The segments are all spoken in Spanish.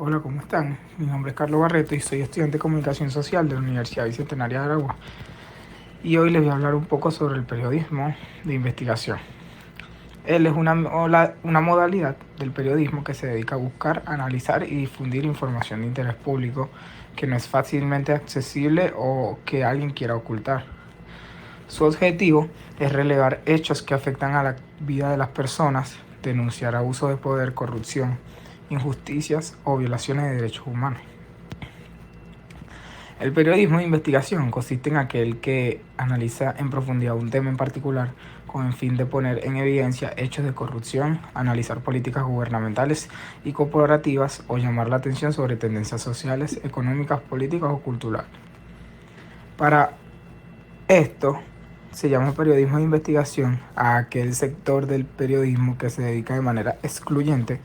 Hola, ¿cómo están? Mi nombre es Carlos Barreto y soy estudiante de Comunicación Social de la Universidad Bicentenaria de Aragua. Y hoy les voy a hablar un poco sobre el periodismo de investigación. Él es una modalidad del periodismo que se dedica a buscar, analizar y difundir información de interés público que no es fácilmente accesible o que alguien quiera ocultar. Su objetivo es relevar hechos que afectan a la vida de las personas, denunciar abusos de poder, corrupción, injusticias o violaciones de derechos humanos. El periodismo de investigación consiste en aquel que analiza en profundidad un tema en particular con el fin de poner en evidencia hechos de corrupción, analizar políticas gubernamentales y corporativas o llamar la atención sobre tendencias sociales, económicas, políticas o culturales. Para esto se llama periodismo de investigación a aquel sector del periodismo que se dedica de manera excluyente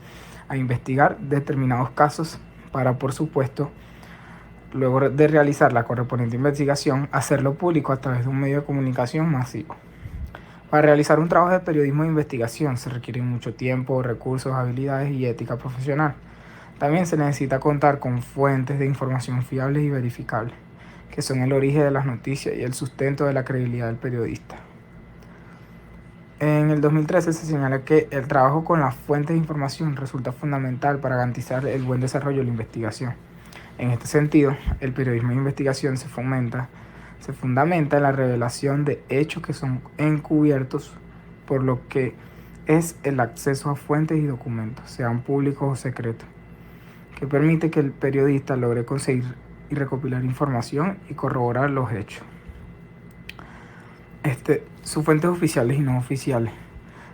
a investigar determinados casos para, por supuesto, luego de realizar la correspondiente investigación, hacerlo público a través de un medio de comunicación masivo. Para realizar un trabajo de periodismo de investigación se requiere mucho tiempo, recursos, habilidades y ética profesional. También se necesita contar con fuentes de información fiables y verificables, que son el origen de las noticias y el sustento de la credibilidad del periodista. En el 2013 se señala que el trabajo con las fuentes de información resulta fundamental para garantizar el buen desarrollo de la investigación. En este sentido, el periodismo de investigación se fundamenta en la revelación de hechos que son encubiertos por lo que es el acceso a fuentes y documentos, sean públicos o secretos, que permite que el periodista logre conseguir y recopilar información y corroborar los hechos. Sus fuentes oficiales y no oficiales.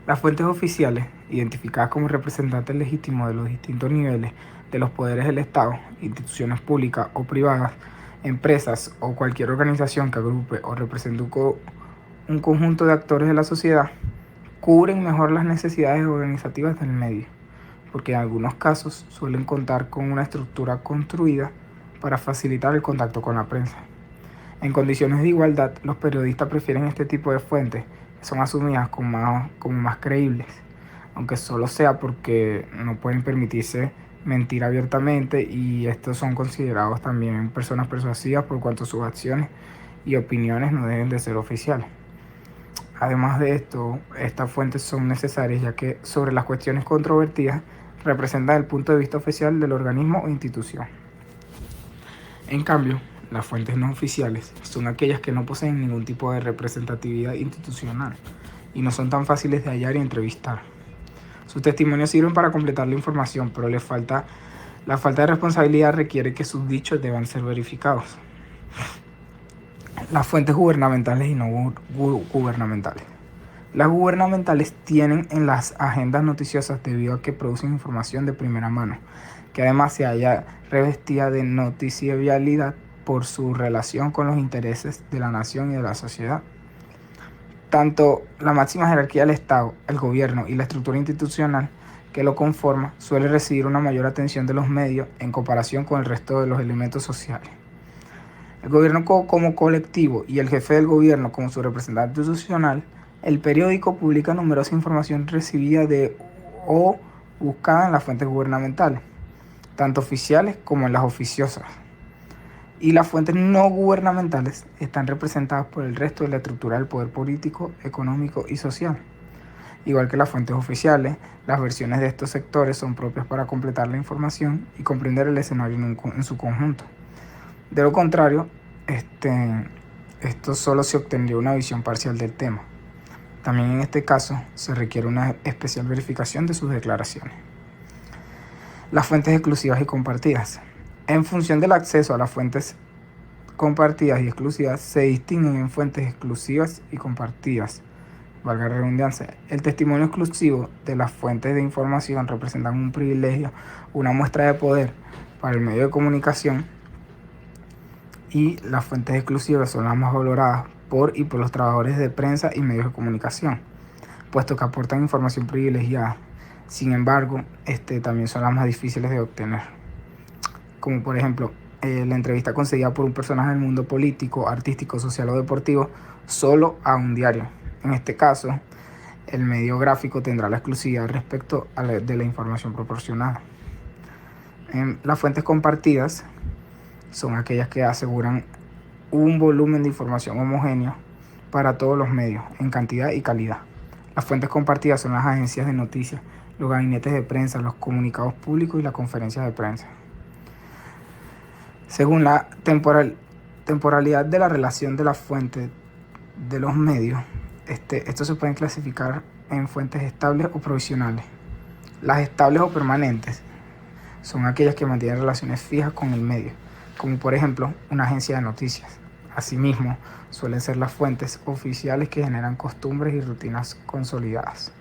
Las fuentes oficiales, identificadas como representantes legítimos de los distintos niveles de los poderes del Estado, instituciones públicas o privadas, empresas o cualquier organización que agrupe o represente un conjunto de actores de la sociedad, cubren mejor las necesidades organizativas del medio, porque en algunos casos suelen contar con una estructura construida para facilitar el contacto con la prensa. En condiciones de igualdad, los periodistas prefieren este tipo de fuentes, que son asumidas como más creíbles, aunque solo sea porque no pueden permitirse mentir abiertamente, y estos son considerados también personas persuasivas por cuanto sus acciones y opiniones no deben de ser oficiales. Además de esto, estas fuentes son necesarias ya que sobre las cuestiones controvertidas representan el punto de vista oficial del organismo o institución. En cambio, las fuentes no oficiales son aquellas que no poseen ningún tipo de representatividad institucional y no son tan fáciles de hallar y entrevistar. Sus testimonios sirven para completar la información, pero la falta de responsabilidad requiere que sus dichos deban ser verificados. Las fuentes gubernamentales y no gubernamentales. Las gubernamentales tienen en las agendas noticiosas debido a que producen información de primera mano, que además se halla revestida de noticiabilidad por su relación con los intereses de la nación y de la sociedad. Tanto la máxima jerarquía del Estado, el gobierno y la estructura institucional que lo conforma suele recibir una mayor atención de los medios en comparación con el resto de los elementos sociales. El gobierno como colectivo y el jefe del gobierno como su representante institucional, el periódico publica numerosa información recibida de o buscada en las fuentes gubernamentales, tanto oficiales como en las oficiosas. Y las fuentes no gubernamentales están representadas por el resto de la estructura del poder político, económico y social. Igual que las fuentes oficiales, las versiones de estos sectores son propias para completar la información y comprender el escenario en su conjunto. De lo contrario, esto solo se obtendría una visión parcial del tema. También en este caso se requiere una especial verificación de sus declaraciones. Las fuentes exclusivas y compartidas. En función del acceso a las fuentes compartidas y exclusivas, se distinguen en fuentes exclusivas y compartidas. Valga la redundancia, el testimonio exclusivo de las fuentes de información representan un privilegio, una muestra de poder para el medio de comunicación, y las fuentes exclusivas son las más valoradas por los trabajadores de prensa y medios de comunicación, puesto que aportan información privilegiada. Sin embargo, también son las más difíciles de obtener. Como por ejemplo, la entrevista concedida por un personaje del mundo político, artístico, social o deportivo solo a un diario. En este caso, el medio gráfico tendrá la exclusividad respecto de la información proporcionada. Las fuentes compartidas son aquellas que aseguran un volumen de información homogéneo para todos los medios, en cantidad y calidad. Las fuentes compartidas son las agencias de noticias, los gabinetes de prensa, los comunicados públicos y las conferencias de prensa. Según la temporalidad de la relación de las fuentes de los medios, estos se pueden clasificar en fuentes estables o provisionales. Las estables o permanentes son aquellas que mantienen relaciones fijas con el medio, como por ejemplo una agencia de noticias. Asimismo, suelen ser las fuentes oficiales que generan costumbres y rutinas consolidadas.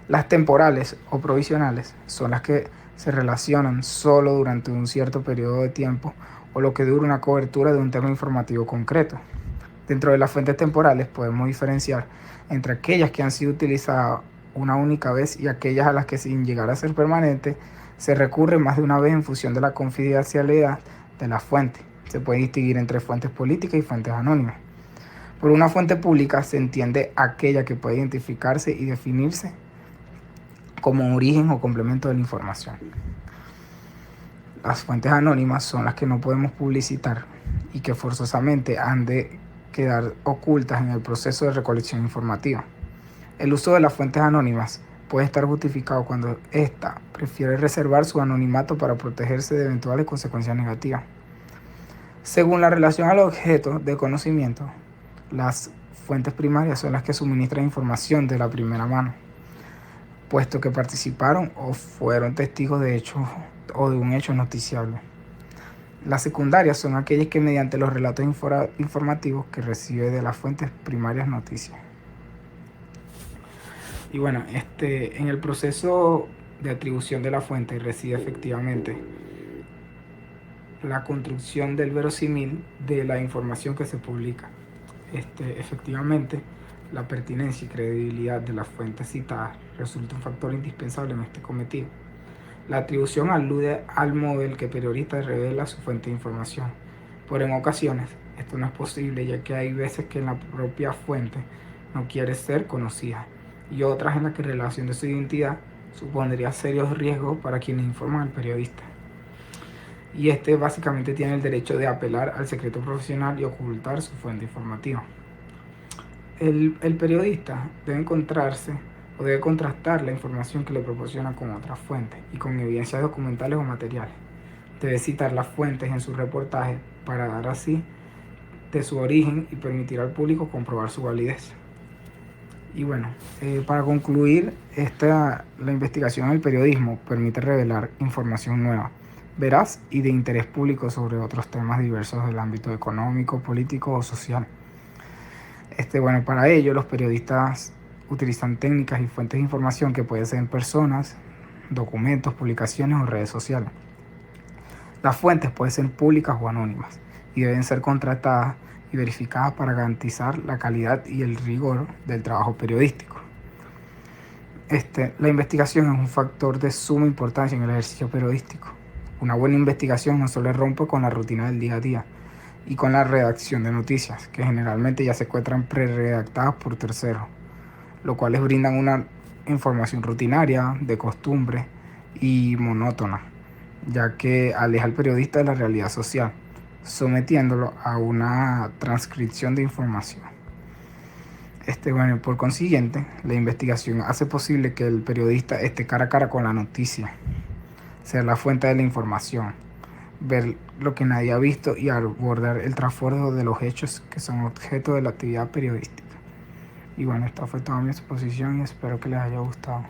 Las temporales o provisionales son las que se relacionan solo durante un cierto periodo de tiempo o lo que dura una cobertura de un tema informativo concreto. Dentro de las fuentes temporales podemos diferenciar entre aquellas que han sido utilizadas una única vez y aquellas a las que, sin llegar a ser permanentes, se recurre más de una vez en función de la confidencialidad de la fuente. Se puede distinguir entre fuentes políticas y fuentes anónimas. Por una fuente pública se entiende aquella que puede identificarse y definirse como origen o complemento de la información. Las fuentes anónimas son las que no podemos publicitar y que forzosamente han de quedar ocultas en el proceso de recolección informativa. El uso de las fuentes anónimas puede estar justificado cuando ésta prefiere reservar su anonimato para protegerse de eventuales consecuencias negativas. Según la relación al objeto de conocimiento, las fuentes primarias son las que suministran información de la primera mano, puesto que participaron o fueron testigos de hechos o de un hecho noticiable. Las secundarias son aquellas que, mediante los relatos informativos que recibe de las fuentes primarias noticias. Y bueno, en el proceso de atribución de la fuente reside efectivamente la construcción del verosímil de la información que se publica. Efectivamente, la pertinencia y credibilidad de las fuentes citadas resulta un factor indispensable en este cometido. La atribución alude al modo en que el periodista revela su fuente de información, pero en ocasiones esto no es posible, ya que hay veces que la propia fuente no quiere ser conocida y otras en las que la relación de su identidad supondría serios riesgos para quienes informan al periodista. Y básicamente tiene el derecho de apelar al secreto profesional y ocultar su fuente informativa. El periodista debe encontrarse o debe contrastar la información que le proporciona con otras fuentes y con evidencias documentales o materiales. Debe citar las fuentes en su reportaje para dar así de su origen y permitir al público comprobar su validez. Y bueno, para concluir, la investigación del periodismo permite revelar información nueva, veraz y de interés público sobre otros temas diversos del ámbito económico, político o social. Para ello, los periodistas utilizan técnicas y fuentes de información que pueden ser personas, documentos, publicaciones o redes sociales. Las fuentes pueden ser públicas o anónimas y deben ser contratadas y verificadas para garantizar la calidad y el rigor del trabajo periodístico. La investigación es un factor de suma importancia en el ejercicio periodístico. Una buena investigación no solo rompe con la rutina del día a día y con la redacción de noticias, que generalmente ya se encuentran pre-redactadas por terceros, lo cual les brindan una información rutinaria, de costumbre y monótona, ya que aleja al periodista de la realidad social, sometiéndolo a una transcripción de información. Por consiguiente, la investigación hace posible que el periodista esté cara a cara con la noticia, ser la fuente de la información, ver lo que nadie ha visto y abordar el trasfondo de los hechos que son objeto de la actividad periodística. Y bueno, esta fue toda mi exposición y espero que les haya gustado.